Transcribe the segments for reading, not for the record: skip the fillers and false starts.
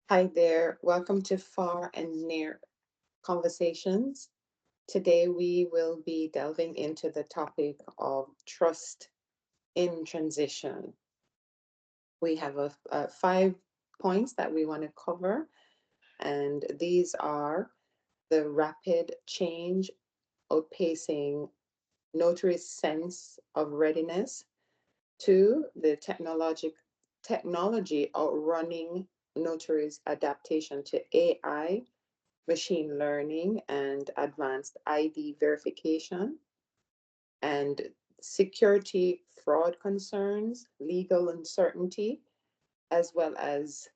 Hi there. Welcome to Far and Near Conversations. Today we will be delving into the topic of trust in transition. We have 5 points that we want to cover, and these are the rapid change outpacing notary's sense of readiness. Two, the technology outrunning notary's adaptation to AI, machine learning, and advanced ID verification, and security fraud concerns, legal uncertainty, as well as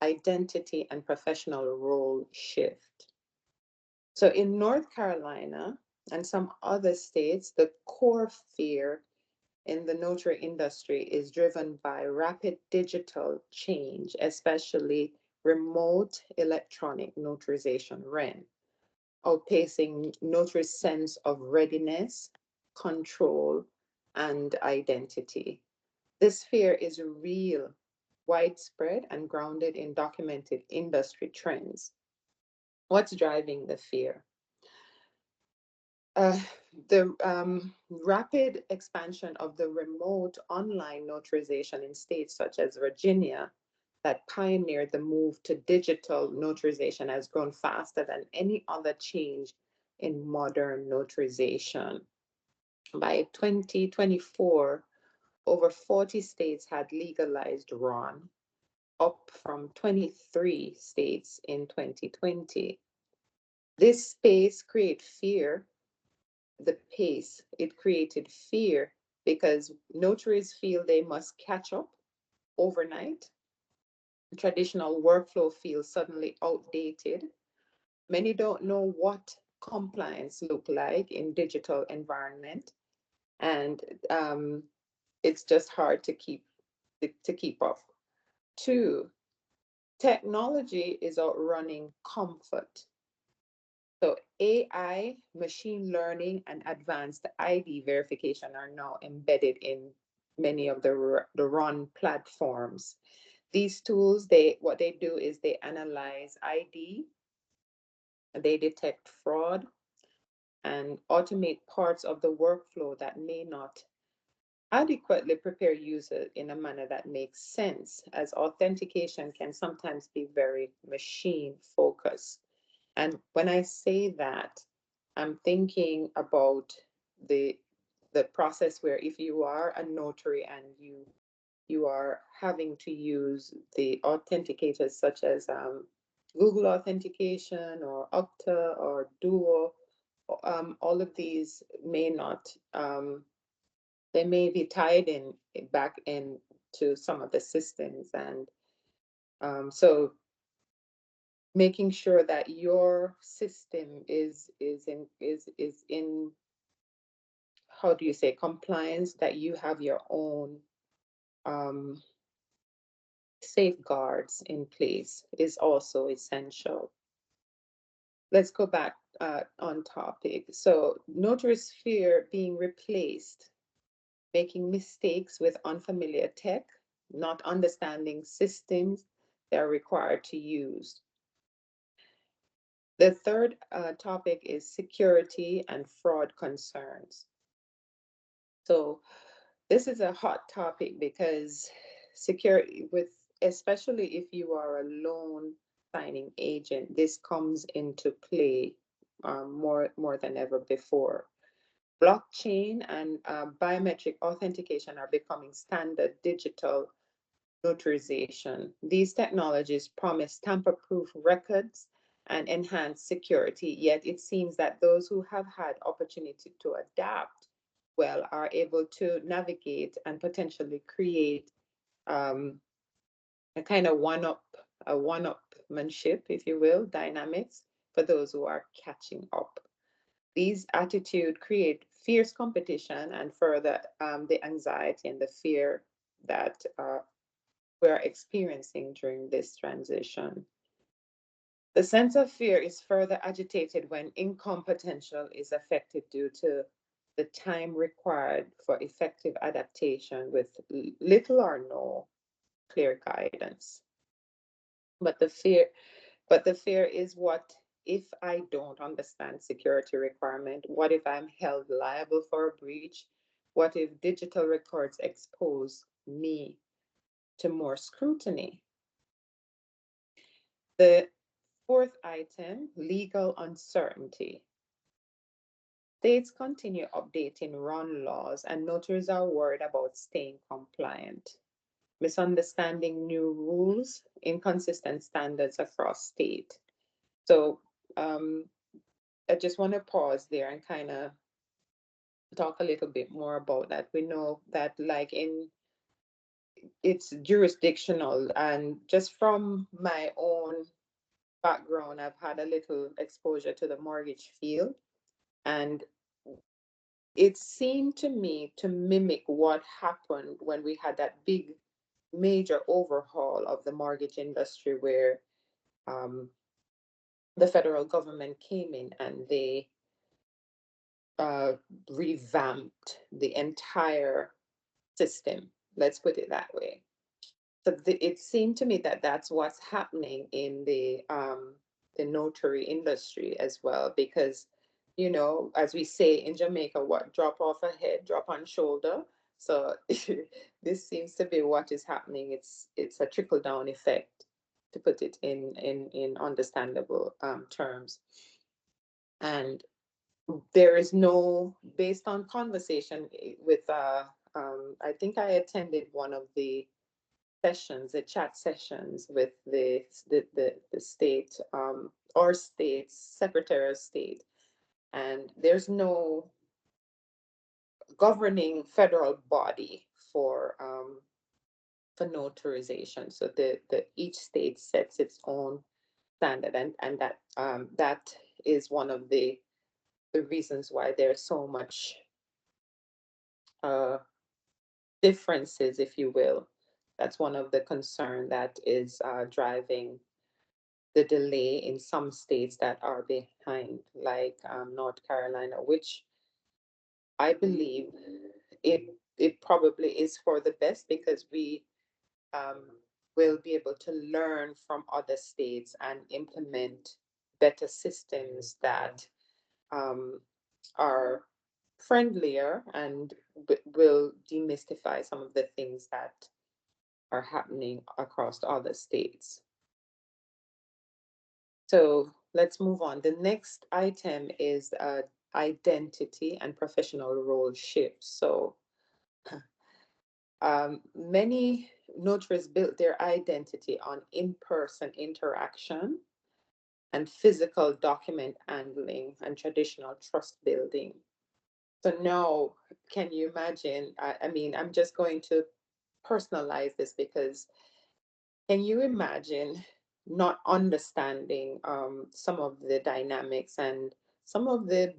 identity and professional role shift. So in North Carolina and some other states, the core fear in the notary industry is driven by rapid digital change, especially remote electronic notarization (REN), outpacing notary's sense of readiness, control, and identity. This fear is real, widespread, and grounded in documented industry trends. What's driving the fear? Uh, the rapid expansion of the remote online notarization in states such as Virginia, that pioneered the move to digital notarization, has grown faster than any other change in modern notarization. By 2024, over 40 states had legalized RON, up from 23 states in 2020. This space created fear, the pace. It created fear because notaries feel they must catch up overnight. Traditional workflow feels suddenly outdated. Many don't know what compliance look like in digital environment, and it's just hard to keep up. Two, technology is outrunning comfort. So AI, machine learning, and advanced ID verification are now embedded in many of the RUN platforms. These tools, what they do is they analyze ID, they detect fraud, and automate parts of the workflow that may not adequately prepare users in a manner that makes sense, as authentication can sometimes be very machine focused. And when I say that, I'm thinking about the the process where if you are a notary and you are having to use the authenticators such as Google authentication or Okta or Duo, all of these may not they may be tied in back into some of the systems, and so making sure that your system is in how do you say compliance, that you have your own um, safeguards in place is also essential. Let's go back on topic. So notaries fear being replaced, making mistakes with unfamiliar tech, not understanding systems they're required to use. The third topic is security and fraud concerns. So this is a hot topic because security, with especially if you are a loan signing agent, this comes into play more than ever before. Blockchain and biometric authentication are becoming standard digital notarization. These technologies promise tamper-proof records and enhance security, yet it seems that those who have had opportunity to adapt well are able to navigate and potentially create um, a kind of one-upmanship, if you will, dynamics for those who are catching up. These attitudes create fierce competition and further the anxiety and the fear that we're experiencing during this transition. The sense of fear is further agitated when income potential is affected due to the time required for effective adaptation with little or no clear guidance. But the fear, but the fear is, what if I don't understand security requirement? What if I'm held liable for a breach? What if digital records expose me to more scrutiny? The fourth item, legal uncertainty. States continue updating run laws, and notaries are worried about staying compliant, misunderstanding new rules, inconsistent standards across state. So um, I just want to pause there and kind of talk a little bit more about that. We know that, like, in it's jurisdictional, and just from my own background, I've had a little exposure to the mortgage field, and it seemed to me to mimic what happened when we had that big major overhaul of the mortgage industry, where um, the federal government came in and they uh, revamped the entire system. Let's put it that way. So it seemed to me that that's what's happening in the notary industry as well, because, as we say in Jamaica, what drop off a head, drop on shoulder. So this seems to be what is happening. It's a trickle down effect, to put it in understandable terms. And there is no, based on conversation with I think I attended one of the sessions, the chat sessions with the state, or state's secretary of state, and there's no governing federal body for notarization. So the each state sets its own standard, and that is one of the reasons why there's so much uh, differences, if you will. That's one of the concern that is driving the delay in some states that are behind, like North Carolina, which I believe it probably is for the best, because we um, will be able to learn from other states and implement better systems that um, are friendlier and will demystify some of the things that are happening across other states. So let's move on. The next item is identity and professional role shifts. So many notaries built their identity on in-person interaction and physical document handling and traditional trust building. So now, can you imagine? I mean, I'm just going to personalize this, because can you imagine not understanding some of the dynamics and some of the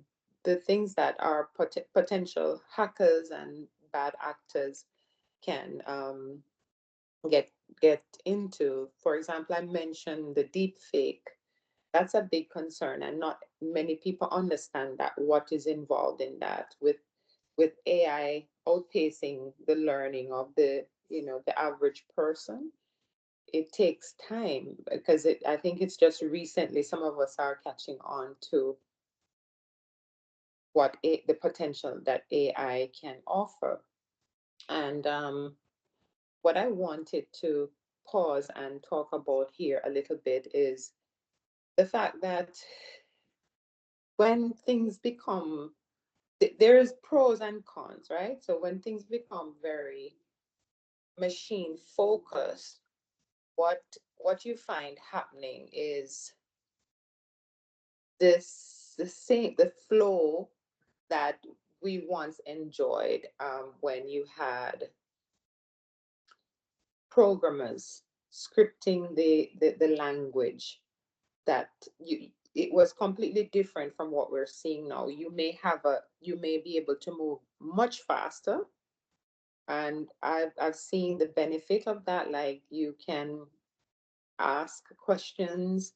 things that our potential hackers and bad actors can get get into? For example, I mentioned the deep fake. That's a big concern, and not many people understand that what is involved in that, with AI outpacing the learning of the average person. It takes time, because I think it's just recently some of us are catching on to the potential that AI can offer. And what I wanted to pause and talk about here a little bit is the fact that when things become, there's pros and cons, right? So when things become very machine focused, what what you find happening is the flow that we once enjoyed, when you had programmers scripting the language, that it was completely different from what we're seeing now. You may be able to move much faster, and I've seen the benefit of that. Like, you can ask questions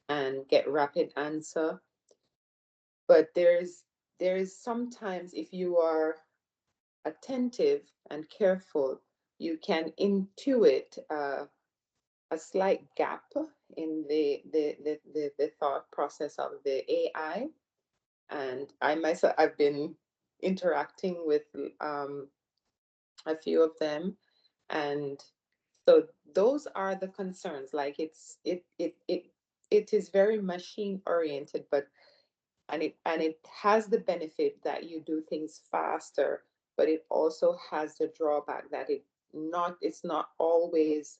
and get rapid answer, but there is sometimes, if you are attentive and careful, you can intuit a slight gap in the thought process of the AI. And I myself, I've been interacting with um, a few of them. And so those are the concerns. Like it is very machine oriented, but and it has the benefit that you do things faster, but it also has the drawback that it's not always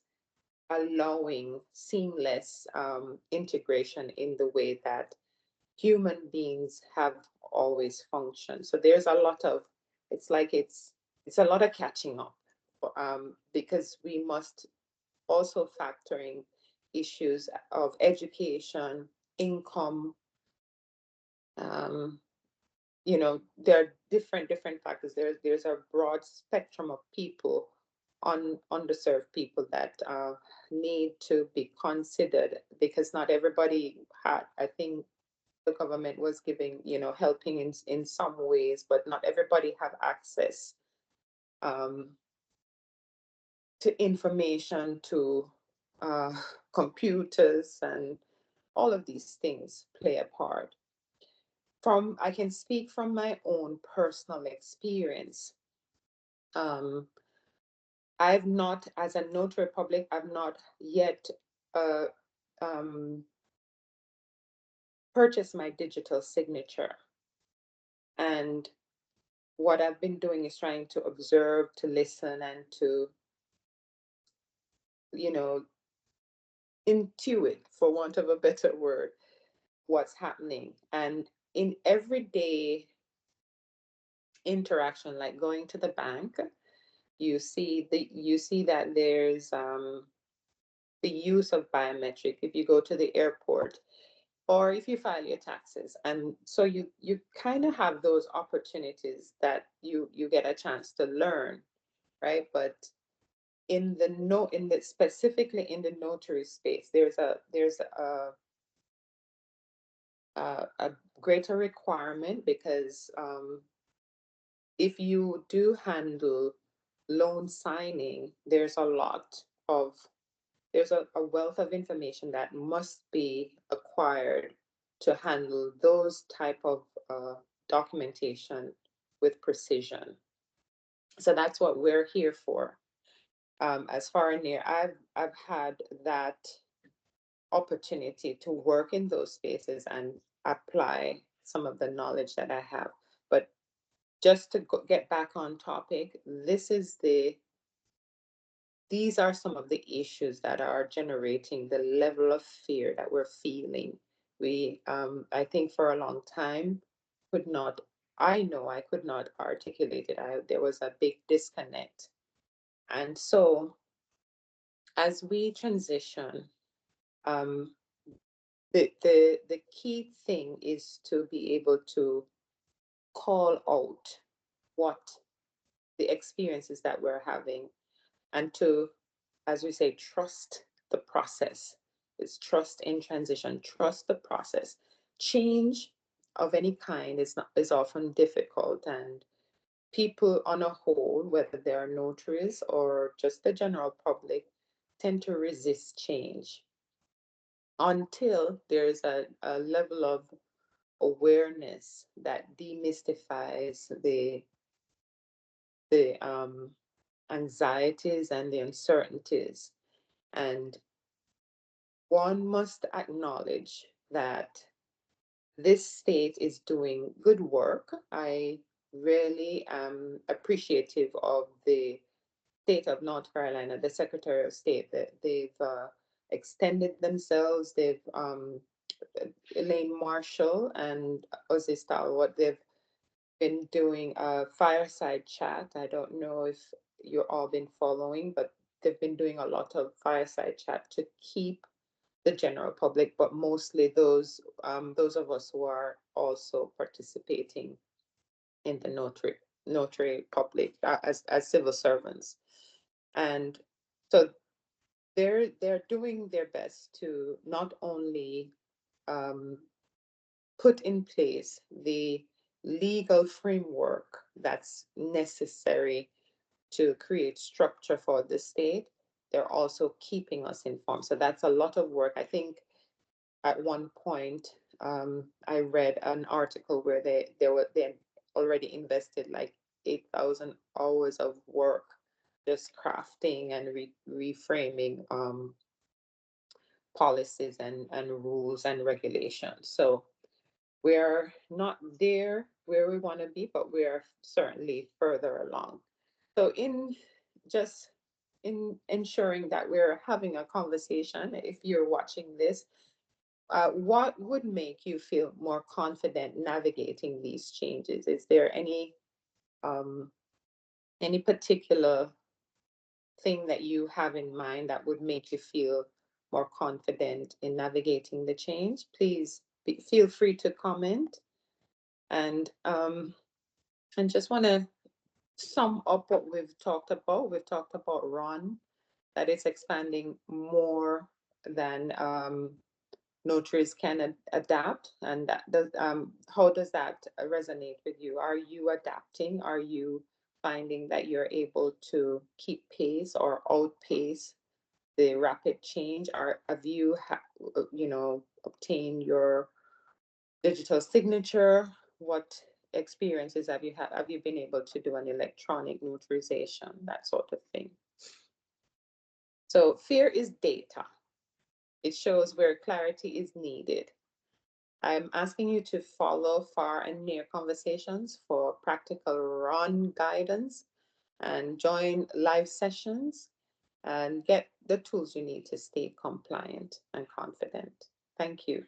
allowing seamless integration in the way that human beings have always functioned. So there's a lot of it's like it's a lot of catching up, because we must also factor in issues of education, income. Um, there are different factors. There's a broad spectrum of people, on underserved people that need to be considered, because not everybody had. I think the government was giving, helping in some ways, but not everybody have access um, to information, to uh, computers, and all of these things play a part. I can speak from my own personal experience. Um, I've not, as a notary public, I've not yet uh, um, purchased my digital signature. And what I've been doing is trying to observe, to listen, and to, you know, intuit, for want of a better word, what's happening. And in everyday interaction, like going to the bank, you see that there's the use of biometric if you go to the airport or if you file your taxes. And so you kind of have those opportunities that you get a chance to learn, right? But in the specifically in the notary space, there's a greater requirement, because if you do handle loan signing, of there's a wealth of information that must be acquired to handle those type of documentation with precision. So that's what we're here for. As far and near, I've had that opportunity to work in those spaces and apply some of the knowledge that I have. But just to get back on topic, these are some of the issues that are generating the level of fear that we're feeling. I think for a long time, could not, I know I could not articulate it. There was a big disconnect. And so as we transition, um, the key thing is to be able to call out what the experiences that we're having, and to, as we say, trust the process. It's trust in transition, trust the process. Change of any kind is often difficult, and people on a whole, whether they are notaries or just the general public, tend to resist change until there's a level of awareness that demystifies the anxieties and the uncertainties. And one must acknowledge that this state is doing good work. I really am appreciative of the state of North Carolina, the Secretary of State, that they've extended themselves. They've Elaine Marshall and Ozzy Stalwart, they've been doing a fireside chat. I don't know if you've all been following, but they've been doing a lot of fireside chat to keep the general public, but mostly those of us who are also participating in the notary public, as civil servants. And so they're doing their best to not only um, put in place the legal framework that's necessary to create structure for the state. they're also keeping us informed. So that's a lot of work. I think at one point, I read an article where they already invested like 8,000 hours of work just crafting and reframing policies and rules and regulations. So we're not there where we want to be, but we're certainly further along. So in just in ensuring that we're having a conversation, if you're watching this, what would make you feel more confident navigating these changes? Is there um, any particular thing that you have in mind that would make you feel more confident in navigating the change? Please feel free to comment. And just want to sum up what we've talked about. We've talked about RON, that is expanding more than notaries can adapt, and that does, how does that resonate with you? Are you adapting? Are you finding that you're able to keep pace or outpace the rapid change? Or have you obtained your digital signature? What experiences have you had? Have you been able to do an electronic notarization, that sort of thing? So fear is data. It shows where clarity is needed. I'm asking you to follow Far and Near Conversations for practical RON guidance, and join live sessions and get the tools you need to stay compliant and confident. Thank you.